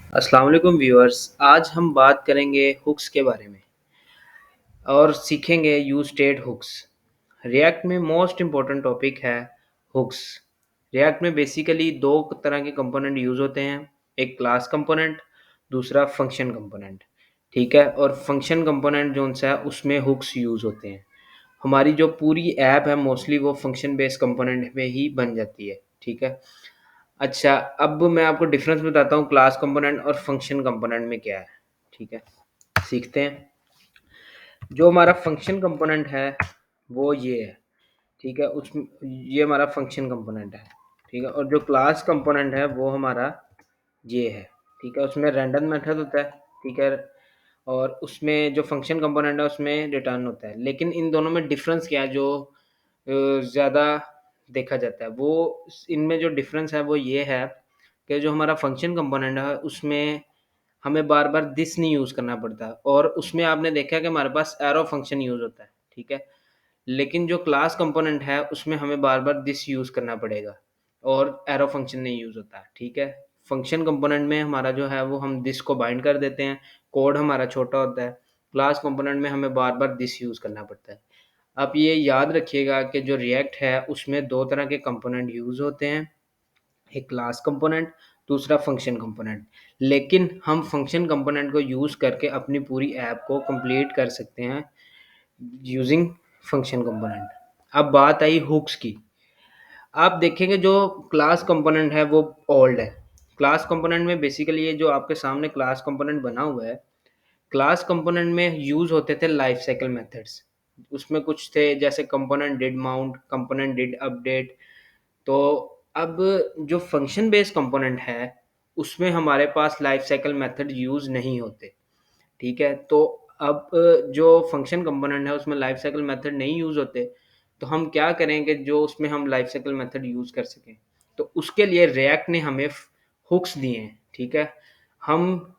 अस्सलाम वालेकुम व्यूअर्स। आज हम बात करेंगे हुक्स के बारे में और सीखेंगे यूज स्टेट हुक्स। रिएक्ट में मोस्ट इम्पोर्टेंट टॉपिक है हुक्स। रिएक्ट में बेसिकली दो तरह के कंपोनेंट यूज़ होते हैं, एक क्लास कंपोनेंट, दूसरा फंक्शन कंपोनेंट। ठीक है, और फंक्शन कंपोनेंट जो सा है उसमें हुक्स यूज़ होते हैं। हमारी जो पूरी ऐप है मोस्टली वो फंक्शन बेस्ड कंपोनेंट में ही बन जाती है। ठीक है। अच्छा, अब मैं आपको डिफरेंस बताता हूँ क्लास कंपोनेंट और फंक्शन कंपोनेंट में क्या है। ठीक है, सीखते हैं। जो हमारा फंक्शन कंपोनेंट है वो ये है। ठीक है, उस ये हमारा फंक्शन कंपोनेंट है। ठीक है, और जो क्लास कंपोनेंट है वो हमारा ये है। ठीक है, उसमें रैंडम मेथड होता है। ठीक है, और उसमें जो फंक्शन कंपोनेंट है उसमें रिटर्न होता है। लेकिन इन दोनों में डिफरेंस क्या है जो ज़्यादा देखा जाता है, वो इनमें जो डिफरेंस है वो ये है कि जो हमारा फंक्शन कंपोनेंट है उसमें हमें बार बार दिस नहीं यूज़ करना पड़ता, और उसमें आपने देखा कि हमारे पास एरो फंक्शन यूज़ होता है। ठीक है, लेकिन जो क्लास कंपोनेंट है उसमें हमें बार बार दिस यूज़ करना पड़ेगा और एरो फंक्शन नहीं यूज़ होता। ठीक है, फंक्शन कंपोनेंट में हमारा जो है वो हम दिस को बाइंड कर देते हैं, कोड हमारा छोटा होता है। क्लास कंपोनेंट में हमें बार बार दिस यूज़ करना पड़ता है। आप ये याद रखिएगा कि जो रिएक्ट है उसमें दो तरह के कंपोनेंट यूज़ होते हैं, एक क्लास कंपोनेंट, दूसरा फंक्शन कंपोनेंट। लेकिन हम फंक्शन कंपोनेंट को यूज़ करके अपनी पूरी ऐप को कंप्लीट कर सकते हैं यूजिंग फंक्शन कंपोनेंट। अब बात आई हुक्स की। आप देखेंगे जो क्लास कंपोनेंट है वो ओल्ड है। क्लास कंपोनेंट में बेसिकली ये जो आपके सामने क्लास कंपोनेंट बना हुआ है, क्लास कंपोनेंट में यूज़ होते थे लाइफ साइकिल मेथड्स। उसमें कुछ थे जैसे component did mount, component did update. तो अब जो फंक्शन बेस्ड कंपोनेंट है उसमें हमारे पास लाइफ साइकिल मेथड यूज़ नहीं होते। ठीक है, तो अब जो फंक्शन कंपोनेंट है उसमें लाइफ साइकिल मेथड नहीं यूज़ होते, तो हम क्या करेंगे जो उसमें हम लाइफ साइकिल मेथड यूज़ कर सकें। तो उसके लिए रिएक्ट ने हमें हुक्स दिए हैं। ठीक है, हम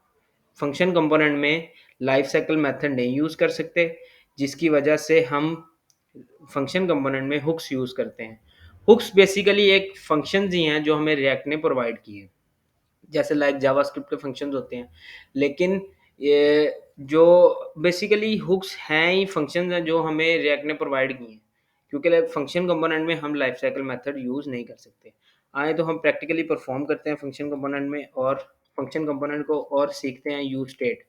फंक्शन कंपोनेंट में लाइफ साइकिल मेथड नहीं यूज़ कर सकते, जिसकी वजह से हम फंक्शन कंपोनेंट में हुक्स यूज़ करते हैं। हुक्स बेसिकली एक फंक्शंस ही हैं जो हमें रिएक्ट ने प्रोवाइड किए हैं, जैसे लाइक जावास्क्रिप्ट के फंक्शंस होते हैं। लेकिन ये जो बेसिकली हुक्स हैं ही फंक्शंस हैं जो हमें रिएक्ट ने प्रोवाइड किए हैं, क्योंकि लाइक फंक्शन कंपोनेंट में हम लाइफ साइकिल मेथड यूज़ नहीं कर सकते। आए तो हम प्रैक्टिकली परफॉर्म करते हैं फंक्शन कंपोनेंट में, और फंक्शन कंपोनेंट को और सीखते हैं यूज स्टेट।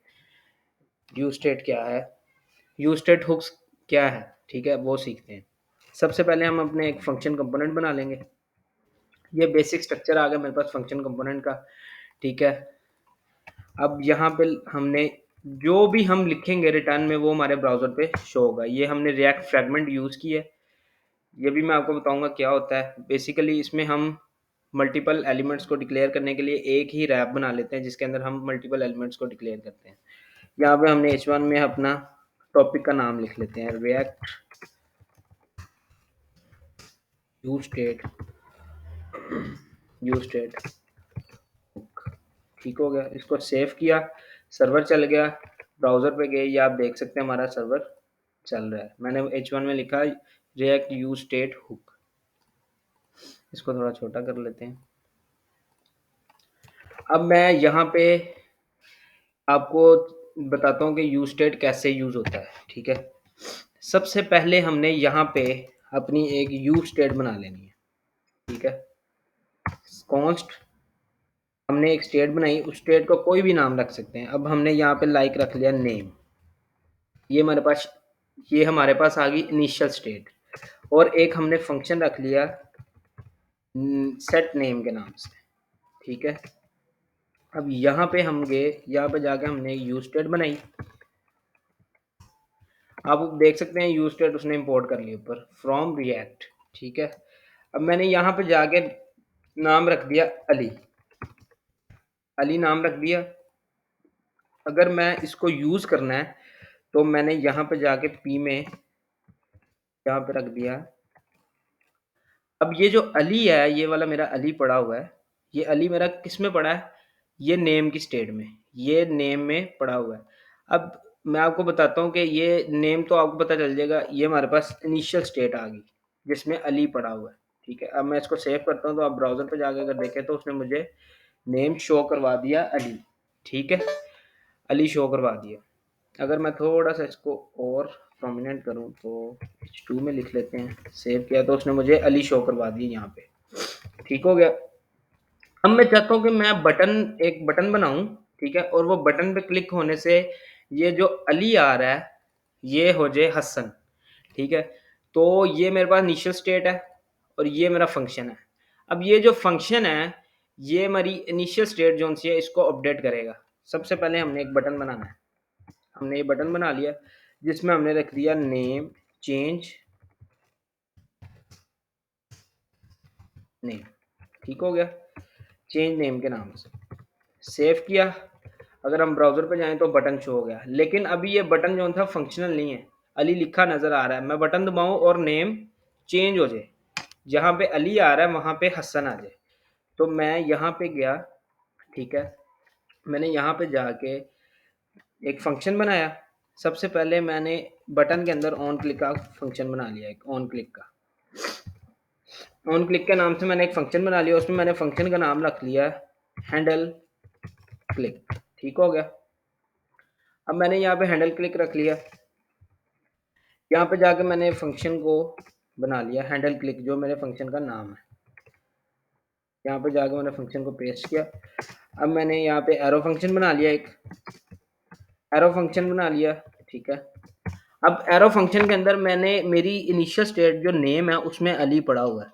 यूज स्टेट क्या है, यूज स्टेट हुक्स क्या है, ठीक है, वो सीखते हैं। सबसे पहले हम अपने एक फंक्शन कंपोनेंट बना लेंगे। ये बेसिक स्ट्रक्चर आ गया मेरे पास फंक्शन कंपोनेंट का। ठीक है, अब यहाँ पे हमने जो भी हम लिखेंगे रिटर्न में वो हमारे ब्राउज़र पे शो होगा। ये हमने रिएक्ट फ्रैगमेंट यूज़ की है। ये भी मैं आपको बताऊँगा क्या होता है। बेसिकली इसमें हम मल्टीपल एलिमेंट्स को डिक्लेयर करने के लिए एक ही रैप बना लेते हैं जिसके अंदर हम मल्टीपल एलिमेंट्स को डिक्लेयर करते हैं। यहाँ पे हमने h1 में अपना टॉपिक का नाम लिख लेते हैं, react use state, use state. ठीक हो गया, इसको सेव किया, सर्वर चल गया, ब्राउज़र पे गए, ये आप देख सकते हैं हमारा सर्वर चल रहा है। मैंने h1 में लिखा रिएक्ट यूज स्टेट हुक। इसको थोड़ा छोटा कर लेते हैं। अब मैं यहाँ पे आपको बताता हूँ कि यूज स्टेट कैसे यूज होता है। ठीक है, सबसे पहले हमने यहाँ पे अपनी एक यूज स्टेट बना लेनी है। ठीक है, कॉन्स्ट हमने एक स्टेट बनाई, उस स्टेट को कोई भी नाम रख सकते हैं। अब हमने यहाँ पे लाइक रख लिया नेम। ये हमारे पास आ गई इनिशियल स्टेट। और एक हमने फंक्शन रख लिया सेट नेम के नाम से। ठीक है, अब यहाँ पे हम गए, यहाँ पे जाके हमने यूज स्टेट बनाई। आप देख सकते हैं यूज स्टेट उसने इंपोर्ट कर लिया ऊपर फ्रॉम रिएक्ट। ठीक है, अब मैंने यहाँ पे जाके नाम रख दिया अली। अली नाम रख दिया। अगर मैं इसको यूज करना है तो मैंने यहाँ पे जाके पी में यहाँ पे रख दिया। अब ये जो अली है, ये वाला मेरा अली पड़ा हुआ है। ये अली मेरा किस में पड़ा है, ये नेम की स्टेट में, ये नेम में पड़ा हुआ है। अब मैं आपको बताता हूँ कि ये नेम तो आपको पता चल जाएगा, ये हमारे पास इनिशियल स्टेट आ गई जिसमें अली पड़ा हुआ है। ठीक है, अब मैं इसको सेव करता हूँ तो आप ब्राउजर पे जाके अगर देखें तो उसने मुझे नेम शो करवा दिया अली। ठीक है, अली शो करवा दिया। अगर मैं थोड़ा सा इसको और प्रोमिनेंट करूँ तो H2 में लिख लेते हैं, सेव किया तो उसने मुझे अली शो करवा दी यहाँ पे। ठीक हो गया। अब मैं चाहता हूँ कि मैं एक बटन बनाऊं, ठीक है, और वो बटन पे क्लिक होने से ये जो अली आ रहा है ये हो जाए हसन। ठीक है, तो ये मेरे पास इनिशियल स्टेट है और ये मेरा फंक्शन है। अब ये जो फंक्शन है ये मेरी इनिशियल स्टेट जो सी है इसको अपडेट करेगा। सबसे पहले हमने एक बटन बनाना है। हमने ये बटन बना लिया जिसमें हमने रख दिया नेम चेंज नेम। ठीक हो गया, चेंज नेम के नाम से सेव किया। अगर हम ब्राउजर पे जाएं तो बटन शो हो गया, लेकिन अभी ये बटन जो था फंक्शनल नहीं है। अली लिखा नजर आ रहा है, मैं बटन दबाऊं और नेम चेंज हो जाए, जहां पे अली आ रहा है वहां पे हसन आ जाए। तो मैं यहाँ पे गया, ठीक है, मैंने यहाँ पे जाके एक फंक्शन बनाया। सबसे पहले मैंने बटन के अंदर ऑन क्लिक का फंक्शन बना लिया, एक ऑन क्लिक का। ऑन क्लिक के नाम से मैंने एक फंक्शन बना लिया, उसमें मैंने फंक्शन का नाम रख लिया हैंडल क्लिक। ठीक हो गया। अब मैंने यहाँ पे हैंडल क्लिक रख लिया। यहाँ पे जाके मैंने फंक्शन को बना लिया हैंडल क्लिक, जो मेरे फंक्शन का नाम है। यहाँ पे जाके मैंने फंक्शन को पेस्ट किया। अब मैंने यहाँ पे एरो फंक्शन बना लिया, एक एरो फंक्शन बना लिया। ठीक है, अब एरो फंक्शन के अंदर मैंने मेरी इनिशियल स्टेट जो नेम है उसमें अली पड़ा हुआ है।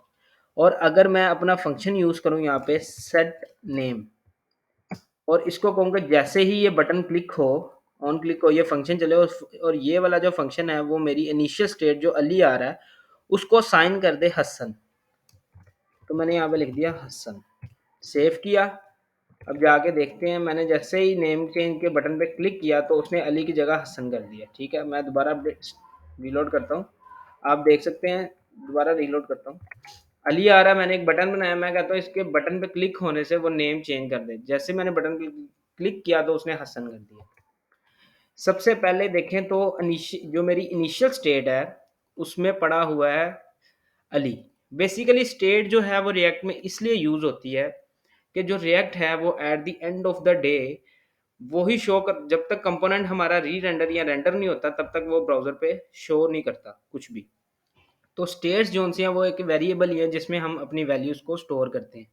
और अगर मैं अपना फंक्शन यूज करूँ यहाँ पे सेट नेम, और इसको कहूँगा जैसे ही ये बटन क्लिक हो, ऑन क्लिक हो, ये फंक्शन चले, और ये वाला जो फंक्शन है वो मेरी इनिशियल स्टेट जो अली आ रहा है उसको साइन कर दे हसन। तो मैंने यहाँ पे लिख दिया हसन, सेव किया। अब जाके देखते हैं, मैंने जैसे ही नेम चेंज के बटन पे क्लिक किया तो उसने अली की जगह हसन कर दिया। ठीक है, मैं दोबारा रीलोड करता हूँ, आप देख सकते हैं। दोबारा रीलोड करता हूँ, अली आ रहा है, मैंने एक बटन बनाया, मैं कहता हूँ इसके बटन पे क्लिक होने से वो नेम चेंज कर दे। जैसे मैंने बटन क्लिक किया तो उसने हसन कर दिया। सबसे पहले देखें तो जो मेरी इनिशियल स्टेट है उसमें पड़ा हुआ है अली। बेसिकली स्टेट जो है वो रिएक्ट में इसलिए यूज होती है कि जो रिएक्ट है वो at the end of the day वो ही शो कर, जब तक कंपोनेंट हमारा री रेंडर या रेंडर नहीं होता तब तक वो ब्राउजर पे शो नहीं करता कुछ भी। तो स्टेट्स जो सी हैं वो एक वेरिएबल ही है जिसमें हम अपनी वैल्यूज को स्टोर करते हैं,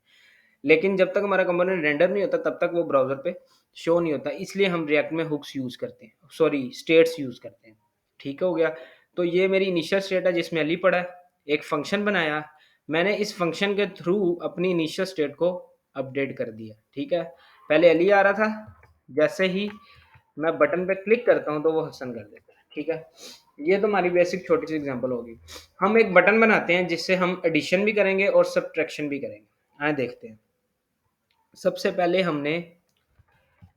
लेकिन जब तक हमारा कंपोनेंट रेंडर नहीं होता तब तक वो ब्राउजर पे शो नहीं होता। इसलिए हम रिएक्ट में हुक्स यूज करते हैं, सॉरी स्टेट्स यूज करते हैं। ठीक हो गया। तो ये मेरी इनिशियल स्टेट है जिसमें अली पड़ा है। एक फंक्शन बनाया, मैंने इस फंक्शन के थ्रू अपनी इनिशियल स्टेट को अपडेट कर दिया। ठीक है, पहले अली आ रहा था, जैसे ही मैं बटन पे क्लिक करता हूँ तो वो हसन कर देता है। ठीक है, ये तो हमारी बेसिक छोटी सी एग्जांपल होगी। हम एक बटन बनाते हैं जिससे हम एडिशन भी करेंगे और सब्ट्रैक्शन भी करेंगे। आए देखते हैं। सबसे पहले हमने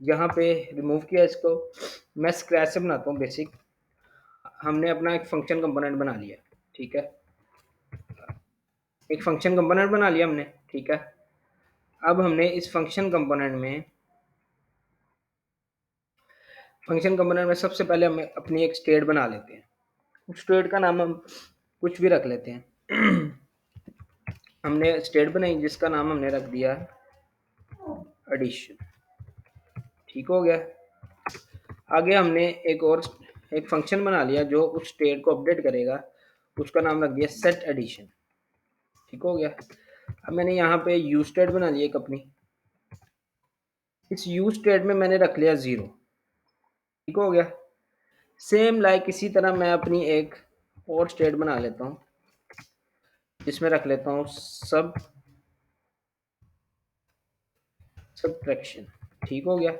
यहाँ पे रिमूव किया इसको, मैं स्क्रैच से बनाता हूँ बेसिक। हमने अपना एक फंक्शन कंपोनेंट बना लिया। ठीक है, एक फंक्शन कंपोनेंट बना लिया हमने। ठीक है, अब हमने इस फंक्शन कंपोनेंट में सबसे पहले हमें अपनी एक स्टेट बना लेते हैं। उस स्टेट का नाम हम कुछ भी रख लेते हैं। हमने स्टेट बनाई जिसका नाम हमने रख दिया एडिशन। ठीक हो गया। आगे हमने एक फंक्शन बना लिया जो उस स्टेट को अपडेट करेगा, उसका नाम रख दिया सेट एडिशन। ठीक हो गया। अब मैंने यहाँ पे यू स्टेट बना लिया एक अपनी, इस यू स्टेट में मैंने रख लिया 0। ठीक हो गया। सेम लाइक इसी तरह मैं अपनी एक और स्टेट बना लेता हूँ जिसमें रख लेता हूँ सब्ट्रैक्शन। ठीक हो गया।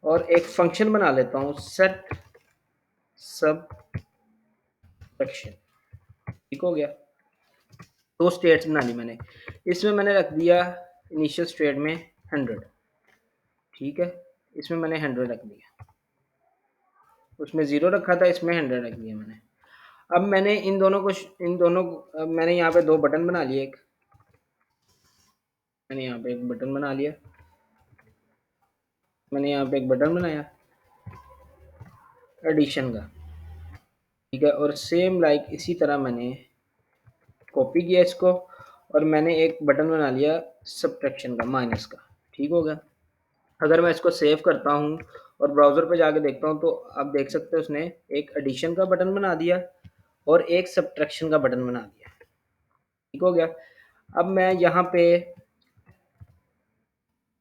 और एक फंक्शन बना लेता हूँ सेट सब्ट्रैक्शन। ठीक हो गया। दो स्टेट्स बना ली मैंने। इसमें मैंने रख दिया इनिशियल स्टेट में 100। ठीक है, इसमें मैंने 100 रख दिया, उसमें 0 रखा था, इसमें 100 रख दिया मैंने। अब मैंने अब मैंने यहाँ पे दो बटन बना लिए। एक मैंने यहाँ पे एक बटन बना लिया, मैंने यहाँ पे एक बटन बनाया एडिशन का। ठीक है, और सेम लाइक इसी तरह मैंने कॉपी किया इसको, और मैंने एक बटन बना लिया सब्ट्रैक्शन का, माइनस का। ठीक हो गया। अगर मैं इसको सेव करता हूँ और ब्राउज़र पे जाके देखता हूँ तो आप देख सकते हो उसने एक एडिशन का बटन बना दिया और एक सब्ट्रैक्शन का बटन बना दिया। ठीक हो गया। अब मैं यहाँ पे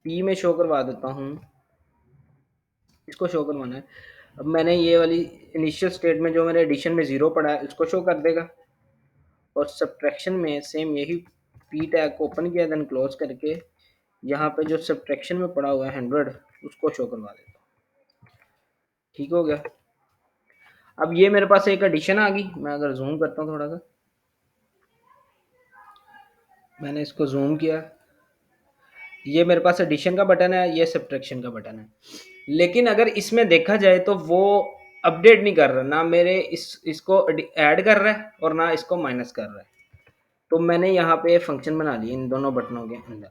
पी में शो करवा देता हूँ, इसको शो करवाना है। अब मैंने ये वाली इनिशियल स्टेट में जो मेरे एडिशन में 0 पड़ा है इसको शो कर देगा, और सब्ट्रैक्शन में सेम यही पी टैग को ओपन किया देन क्लोज करके यहाँ पे जो सब्ट्रैक्शन में पड़ा हुआ है 100 उसको शो करवा देता हूँ। ठीक हो गया। अब ये मेरे पास एक एडिशन आ गई। मैं अगर जूम करता हूँ थोड़ा सा, मैंने इसको जूम किया, ये मेरे पास एडिशन का बटन है, ये सब्ट्रैक्शन का बटन है। लेकिन अगर इसमें देखा जाए तो वो अपडेट नहीं कर रहा, ना मेरे इसको ऐड कर रहा है और ना इसको माइनस कर रहा है। तो मैंने यहाँ पे फंक्शन बना लिया इन दोनों बटनों के अंदर।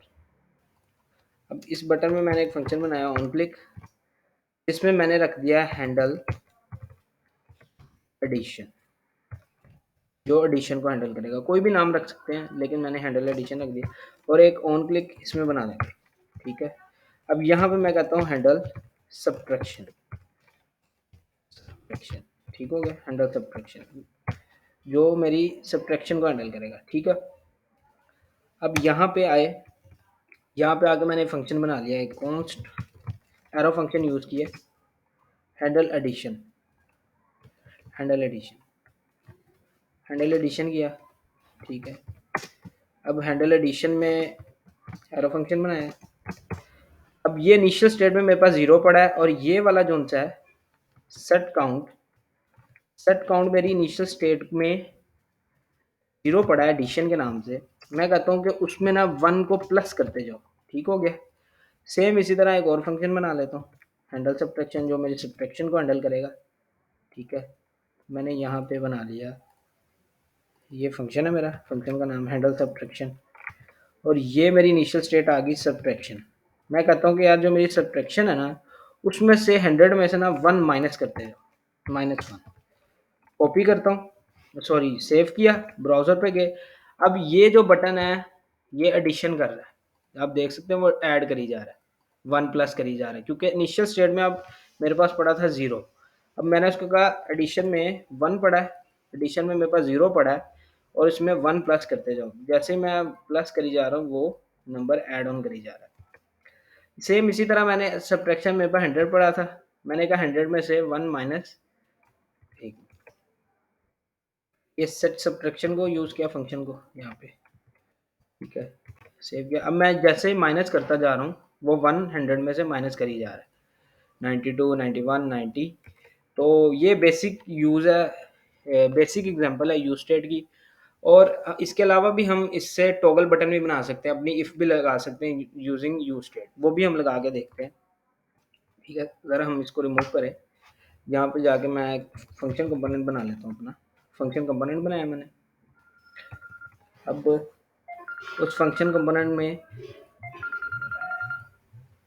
अब इस बटन में मैंने एक फंक्शन बनाया ऑन क्लिक, जिसमें मैंने रख दिया हैंडल एडिशन, जो एडिशन को हैंडल करेगा। कोई भी नाम रख सकते हैं लेकिन मैंने हैंडल एडिशन रख दिया, और एक ऑन क्लिक इसमें बना देंगे। ठीक है। अब यहाँ पे मैं कहता हूँ हैंडल सब्ट्रैक्शन। ठीक हो गया, हैंडल सब्ट्रैक्शन जो मेरी सब्ट्रैक्शन को हैंडल करेगा। ठीक है। अब यहाँ पे आए, यहाँ पे आके मैंने फंक्शन बना लिया, एक कॉन्स्ट एरो फंक्शन यूज़ किया, handle addition, handle addition, handle addition किया। ठीक है। अब हैंडल एडिशन में एरो फंक्शन बनाया। अब ये इनिशियल स्टेट में मेरे पास 0 पड़ा है, और ये वाला जो सा है सेट काउंट, सेट काउंट मेरी इनिशियल स्टेट में 0 पड़ा है एडिशन के नाम से। मैं कहता हूँ कि उसमें ना 1 को प्लस करते जाओ। ठीक हो गया। सेम इसी तरह एक और फंक्शन बना लेता हूँ, हैंडल सब्ट्रैक्शन, जो मेरी सब्ट्रैक्शन को हैंडल करेगा। ठीक है। मैंने यहाँ पे बना लिया, ये फंक्शन है मेरा, फंक्शन का नाम हैंडल सब्ट्रैक्शन, और ये मेरी इनिशियल स्टेट आ गई सब्ट्रैक्शन। मैं कहता हूँ कि यार जो मेरी सब्ट्रैक्शन है ना, उसमें से 100 में से ना 1 माइनस करते जाओ, -1। कॉपी करता हूँ, सॉरी सेव किया, ब्राउज़र पे गए। अब ये जो बटन है ये एडिशन कर रहा है, आप देख सकते हैं वो ऐड करी जा रहा है, 1 प्लस करी जा रहा है, क्योंकि इनिशियल स्टेट में अब मेरे पास पड़ा था 0। अब मैंने उसको कहा एडिशन में 1 पड़ा है, एडिशन में मेरे पास 0 पड़ा है, और इसमें 1 प्लस करते जाओ। जैसे ही मैं प्लस करी जा रहा हूँ वो नंबर ऐड ऑन करी जा रहा है। सेम इसी तरह मैंने सब्ट्रैक्शन मेरे पास 100 पड़ा था, मैंने कहा 100 में से 1 माइनस, ठीक, ये सेट सब्ट्रैक्शन को यूज़ किया फंक्शन को यहाँ पे। ठीक है। सेव किया। अब मैं जैसे ही माइनस करता जा रहा हूँ वो 100 में से माइनस करी जा रहा है, 92, 91, 90। तो ये बेसिक यूज़ है, बेसिक एग्जांपल है यूज स्टेट की। और इसके अलावा भी हम इससे टॉगल बटन भी बना सकते हैं, अपनी इफ़ भी लगा सकते हैं यूजिंग यूज स्टेट, वो भी हम लगा के देखते हैं। ठीक है। अगर हम इसको रिमूव करें, यहाँ पे जाके मैं एक फंक्शन कंपोनेंट बना लेता हूँ, अपना फंक्शन कंपोनेंट बनाया मैंने। अब उस फंक्शन कंपोनेंट में